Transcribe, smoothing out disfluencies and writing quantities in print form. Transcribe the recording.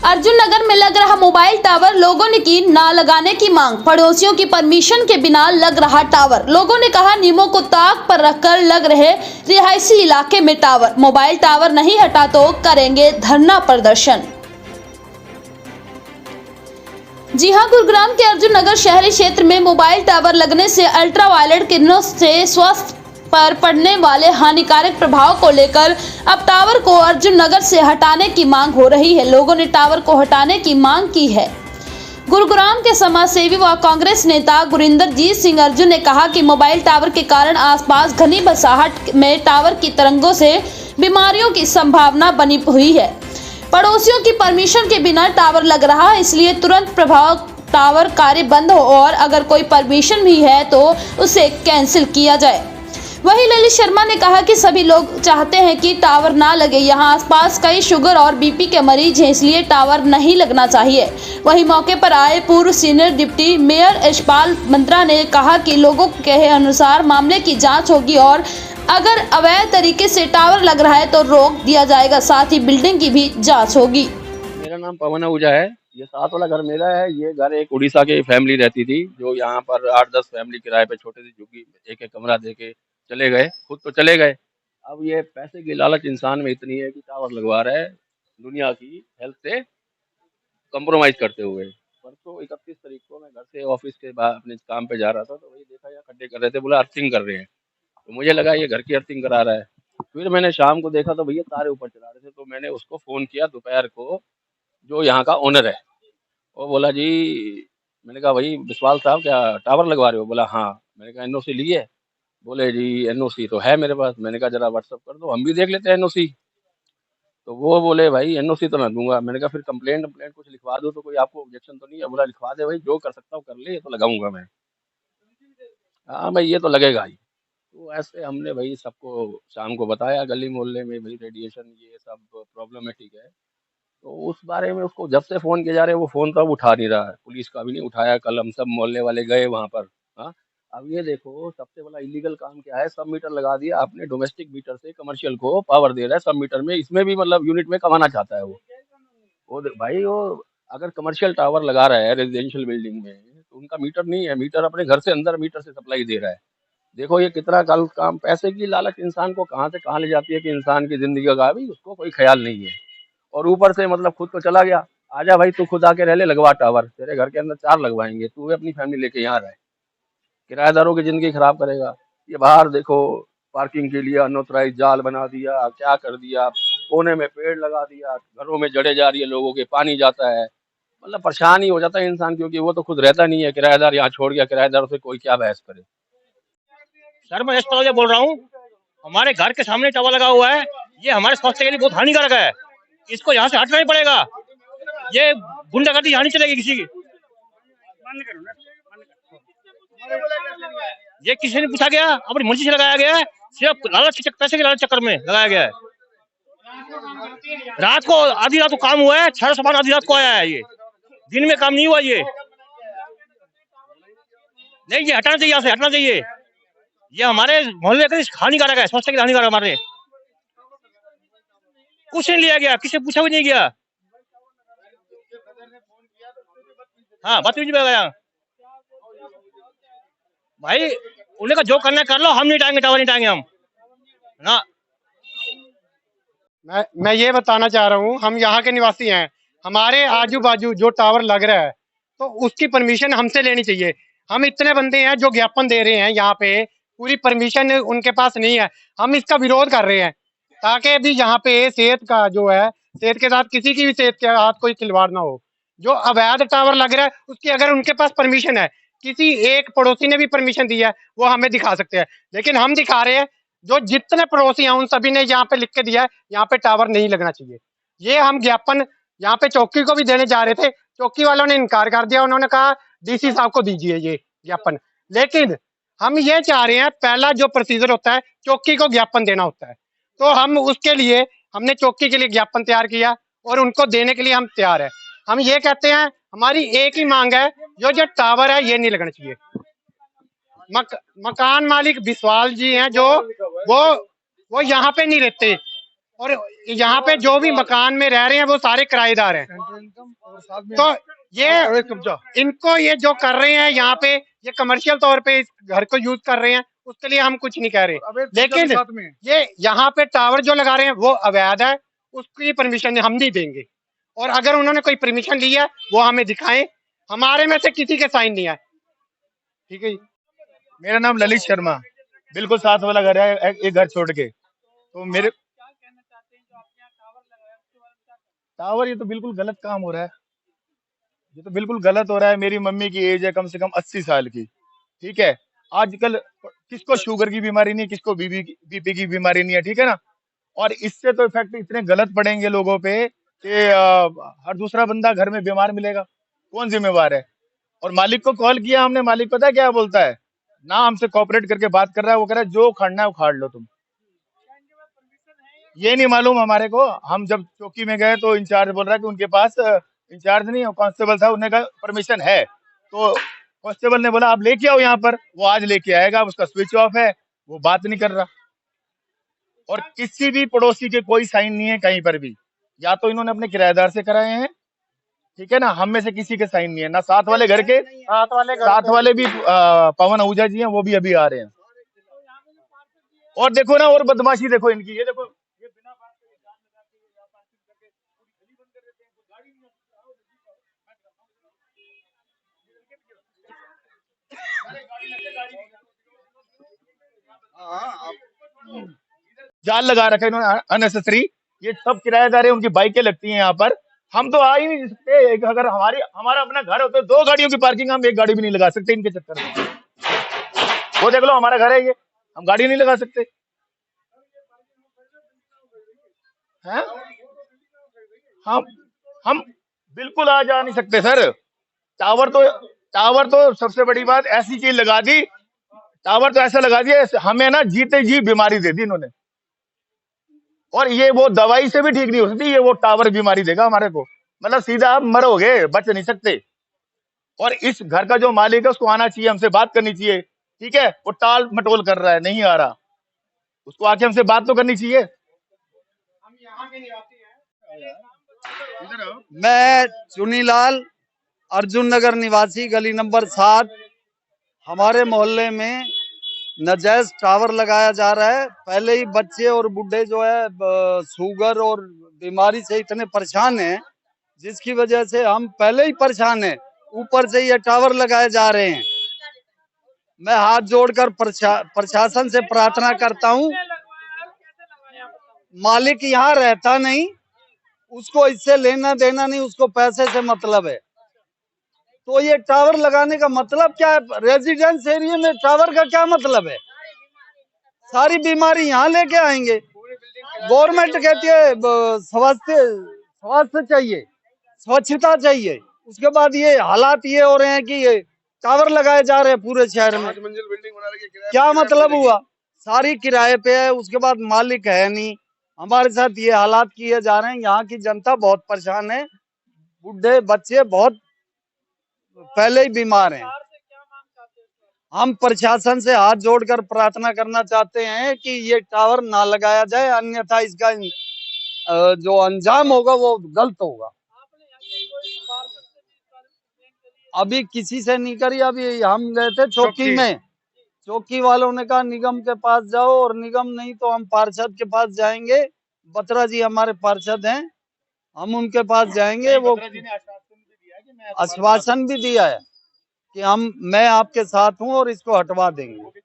अर्जुन नगर में लग रहा मोबाइल टावर, लोगों ने की ना लगाने की मांग। पड़ोसियों की परमिशन के बिना लग रहा टावर। लोगों ने कहा नियमों को ताक पर रखकर लग रहे रिहायशी इलाके में टावर। मोबाइल टावर नहीं हटा तो करेंगे धरना प्रदर्शन। जी हां, गुरुग्राम के अर्जुन नगर शहरी क्षेत्र में मोबाइल टावर लगने से अल्ट्रावायलेट किरणों से स्वास्थ्य पर पड़ने वाले हानिकारक प्रभाव को लेकर अब टावर को अर्जुन नगर से हटाने की मांग हो रही है। लोगों ने टावर को हटाने की मांग की है। गुरुग्राम के समाज सेवी व कांग्रेस नेता गुरिंदरजीत सिंह अर्जुन ने कहा कि मोबाइल टावर के कारण आसपास घनी बसाहट में टावर की तरंगों से बीमारियों की संभावना बनी हुई है। पड़ोसियों की परमिशन के बिना टावर लग रहा है, इसलिए तुरंत प्रभाव टावर कार्य बंद हो और अगर कोई परमिशन भी है तो उसे कैंसिल किया जाए। वहीं ललित शर्मा ने कहा कि सभी लोग चाहते हैं कि टावर ना लगे। यहां आसपास कई शुगर और बीपी के मरीज हैं, इसलिए टावर नहीं लगना चाहिए। वहीं मौके पर आए पूर्व सीनियर डिप्टी मेयर यशपाल मंत्रा ने कहा कि लोगों के अनुसार मामले की जांच होगी और अगर अवैध तरीके से टावर लग रहा है तो रोक दिया जाएगा, साथ ही बिल्डिंग की भी जाँच होगी। मेरा नाम पवन आहूजा है। ये 7 वाला घर मेरा है। ये घर एक उड़ीसा की फैमिली रहती थी, जो यहाँ पर 8-10 फैमिली किराए पे छोटे सी झुग्गी एक कमरा दे के चले गए। खुद तो चले गए। अब ये पैसे की लालच इंसान में इतनी है कि टावर लगवा रहा है, दुनिया की हेल्थ से कंप्रोमाइज करते हुए। परसों 31 तारीख को मैं घर से ऑफिस के बाद अपने काम पे जा रहा था, तो वही देखा यहाँ खड्डे कर रहे थे, बोला अर्थिंग कर रहे हैं। तो मुझे लगा ये घर की अर्थिंग करा रहा है। फिर मैंने शाम को देखा तो भैया तारे ऊपर चला रहे थे, तो मैंने उसको फोन किया दोपहर को, जो यहाँ का ओनर है। वो बोला जी, मैंने कहा भाई विश्वाल साहब क्या टावर लगवा रहे हो? बोला हाँ। मैंने कहा एनओसी ली है? बोले जी एनओसी तो है मेरे पास। मैंने कहा जरा व्हाट्सअप कर दो, हम भी देख लेते हैं एनओसी। तो वो बोले भाई एनओसी तो ना दूंगा। मैंने कहा फिर कंप्लेंट कुछ लिखवा दो, तो कोई आपको ऑब्जेक्शन तो नहीं है? बोला लिखवा दे भाई, जो कर सकता हूँ कर ले, ये तो लगाऊंगा मैं। हाँ भाई ये तो लगेगा ही। तो ऐसे हमने भाई सबको शाम को बताया गली मोहल्ले में, भाई रेडिएशन ये सब प्रॉब्लमेटिक है। तो उस बारे में उसको जब से फ़ोन किए जा रहे हैं, वो फ़ोन तो अब उठा नहीं रहा है। पुलिस का भी नहीं उठाया। कल हम सब मोहल्ले वाले गए वहाँ पर। हाँ, अब ये देखो सबसे बड़ा इलीगल काम क्या है, सब मीटर लगा दिया आपने। डोमेस्टिक मीटर से कमर्शियल को पावर दे रहा है सब मीटर में। इसमें भी मतलब यूनिट में कमाना चाहता है भाई वो अगर कमर्शियल टावर लगा रहा है रेजिडेंशियल बिल्डिंग में, तो उनका मीटर नहीं है। मीटर अपने घर से अंदर मीटर से सप्लाई दे रहा है। देखो ये कितना गलत काम। पैसे की लालच इंसान को कहाँ से कहाँ ले जाती है कि इंसान की जिंदगी का भी उसको कोई ख्याल नहीं है। और ऊपर से मतलब खुद तो चला गया। आजा भाई तू खुद आके रह ले, लगवा टावर। तेरे घर के अंदर 4 लगवाएंगे, तू भी अपनी फैमिली लेके यहाँ रहे। किराएदारों की जिंदगी खराब करेगा। ये बाहर देखो पार्किंग के लिए अनऑथराइज जाल बना दिया, क्या कर दिया, कोने में पेड़ लगा दिया, घरों में जड़े जा रही है लोगों के, पानी जाता है। मतलब परेशान ही हो जाता है इंसान, क्योंकि वो तो खुद रहता नहीं है। किराएदार यहाँ छोड़ गया, किराएदारों से कोई क्या बहस करे। सर मैं यश बोल रहा हूँ। हमारे घर के सामने टावर लगा हुआ है, ये हमारे स्वास्थ्य के लिए बहुत हानिकारक है। इसको यहाँ से हटना ही पड़ेगा। ये गुंडागर्दी यहाँ नहीं चलेगी किसी की। ये किसी ने पूछा गया, अपनी मर्जी से लगाया गया है, सिर्फ लालच के पैसे के लालच चक्कर में लगाया गया है। रात को आधी रात को काम हुआ है, 6 सामान आधी रात को आया है। ये दिन में काम नहीं हुआ। ये नहीं, ये हटाना चाहिए, यहाँ से हटना चाहिए। ये हमारे मोहल्ले का हानिकारक है, स्वास्थ्य के लिए हानिकारक। हमारे कुछ नहीं लिया गया, किसी पूछा भी नहीं गया। हाँ बदतमीजी में गया भाई। उन्हें का जो करना है कर लो, हम नहीं टाएंगे टावर, नहीं टाएंगे हम ना। मैं ये बताना चाह रहा हूँ, हम यहाँ के निवासी हैं। हमारे आजू बाजू जो टावर लग रहा है तो उसकी परमिशन हमसे लेनी चाहिए। हम इतने बंदे हैं जो ज्ञापन दे रहे हैं, यहाँ पे पूरी परमिशन उनके पास नहीं है। हम इसका विरोध कर रहे हैं ताकि अभी यहाँ पे सेहत का जो है, सेहत के साथ किसी की भी सेहत के साथ कोई खिलवाड़ ना हो। जो अवैध टावर लग रहा है उसकी अगर उनके पास परमिशन है, किसी एक पड़ोसी ने भी परमिशन दी है, वो हमें दिखा सकते हैं। लेकिन हम दिखा रहे हैं, जो जितने पड़ोसी हैं उन सभी ने यहाँ पे लिख के दिया है यहाँ पे टावर नहीं लगना चाहिए। ये हम ज्ञापन यहाँ पे चौकी को भी देने जा रहे थे, चौकी वालों ने इनकार कर दिया। उन्होंने कहा डीसी साहब को दीजिए ये ज्ञापन। लेकिन हम ये चाह रहे हैं, पहला जो प्रोसीजर होता है चौकी को ज्ञापन देना होता है, तो हम उसके लिए हमने चौकी के लिए ज्ञापन तैयार किया और उनको देने के लिए हम तैयार है। हम ये कहते हैं, हमारी एक ही मांग है, जो टावर है ये नहीं लगना चाहिए। मकान मालिक विश्वाल जी हैं, जो वो यहाँ पे नहीं रहते, और यहाँ पे जो भी मकान में रह रहे हैं वो सारे किराएदार हैं। तो ये इनको ये जो कर रहे हैं यहाँ पे, ये कमर्शियल तौर पे इस घर को यूज कर रहे हैं, उसके लिए हम कुछ नहीं कह रहे, लेकिन ये यहाँ पे टावर जो लगा रहे हैं वो अवैध है, उसकी परमिशन हम नहीं देंगे। और अगर उन्होंने कोई परमिशन ली है वो हमें दिखाएं, हमारे में से किसी के साइन नहीं है। ठीक है जी। मेरा नाम ललित शर्मा, बिल्कुल साथ वाला घर है, एक घर छोड़ के। तो मेरे टावर, ये तो बिल्कुल गलत काम हो रहा है, ये तो बिल्कुल गलत हो रहा है। मेरी मम्मी की एज है कम से कम 80 साल की, ठीक है। आजकल किसको शुगर की बीमारी नहीं, किसको बीपी की बीमारी नहीं है, ठीक है ना। और इससे तो इफेक्ट इतने गलत पड़ेंगे लोगों पे कि हर दूसरा बंदा घर में बीमार मिलेगा, कौन जिम्मेवार है। और मालिक को कॉल किया हमने, मालिक पता है क्या बोलता है, ना हमसे कोऑपरेट करके बात कर रहा है, वो कह रहा है जो उखाड़ना है उखाड़ लो तुम। ये नहीं मालूम हमारे को। हम जब चौकी में गए तो इंचार्ज बोल रहा है कि उनके पास, इंचार्ज नहीं कांस्टेबल था, उन्होंने कहा परमिशन है। तो कांस्टेबल ने बोला आप लेके आओ यहाँ पर, वो आज लेके आएगा, उसका स्विच ऑफ है, वो बात नहीं कर रहा। और किसी भी पड़ोसी के कोई साइन नहीं है कहीं पर भी, या तो इन्होंने अपने किराएदार से कराए हैं, ठीक है ना, हम में से किसी के साइन नहीं है, ना साथ वाले घर के। साथ वाले भी पवन आहूजा जी हैं, वो भी अभी आ रहे हैं। और देखो ना, और बदमाशी देखो इनकी, ये देखो, ये बिना बात के जान लगा के या पार्किंग करके पूरी गली बंद कर देते हैं, कोई गाड़ी नहीं आता। जाल लगा रखा है इन्होंने अननेसेसरी। ये सब किराएदार है, उनकी बाइकें लगती हैं यहाँ पर। हम तो आ ही नहीं सकते, अगर हमारा अपना घर होता है 2 गाड़ियों की पार्किंग, हम 1 गाड़ी भी नहीं लगा सकते इनके चक्कर में। वो देख लो, हमारा घर है ये, हम गाड़ी नहीं लगा सकते हैं। हम बिल्कुल आ जा नहीं सकते सर। टावर तो सबसे बड़ी बात, ऐसी चीज लगा दी, टावर तो ऐसा लगा दिया हमें ना, जीते जी बीमारी दे दी इन्होंने। और ये वो दवाई से भी ठीक नहीं हो सकती, ये वो टावर बीमारी देगा हमारे को, मतलब सीधा आप मरोगे, बच नहीं सकते। और इस घर का जो मालिक है उसको आना चाहिए, हमसे बात करनी चाहिए, ठीक है। वो टाल मटोल कर रहा है, नहीं आ रहा, उसको आके हमसे बात तो करनी चाहिए। हम यहाँ के निवासी हैं। मैं चुनीलाल, अर्जुन नगर निवासी, गली नंबर 7। हमारे मोहल्ले में नाजायज टावर लगाया जा रहा है। पहले ही बच्चे और बूढ़े जो है शुगर और बीमारी से इतने परेशान हैं, जिसकी वजह से हम पहले ही परेशान हैं, ऊपर से ये टावर लगाए जा रहे हैं। मैं हाथ जोड़कर प्रशासन से प्रार्थना करता हूं, मालिक यहाँ रहता नहीं, उसको इससे लेना देना नहीं, उसको पैसे से मतलब है। तो ये टावर लगाने का मतलब क्या है? रेजिडेंस एरिया में टावर का क्या मतलब है? सारी बीमारी यहाँ लेके आएंगे। गवर्नमेंट कहती है स्वास्थ्य चाहिए, स्वच्छता चाहिए, उसके बाद ये हालात ये हो रहे हैं कि ये टावर लगाए जा रहे हैं पूरे शहर में। 5 मंजिल बिल्डिंग बना रही है, क्या मतलब हुआ? सारी किराए पे है, उसके बाद मालिक है नहीं। हमारे साथ ये हालात किए जा रहे हैं, यहाँ की जनता बहुत परेशान है, बूढ़े बच्चे बहुत पहले ही बीमार हैं। हम प्रशासन से हाथ जोड़कर प्रार्थना करना चाहते हैं कि ये टावर ना लगाया जाए, अन्यथा इसका जो अंजाम होगा वो गलत होगा। अभी किसी से नहीं करी, अभी हम गए थे चौकी में, चौकी वालों ने कहा निगम के पास जाओ, और निगम नहीं तो हम पार्षद के पास जाएंगे। बत्रा जी हमारे पार्षद हैं, हम उनके पास जाएंगे। वो आश्वासन भी दिया है कि मैं आपके साथ हूं और इसको हटवा देंगे।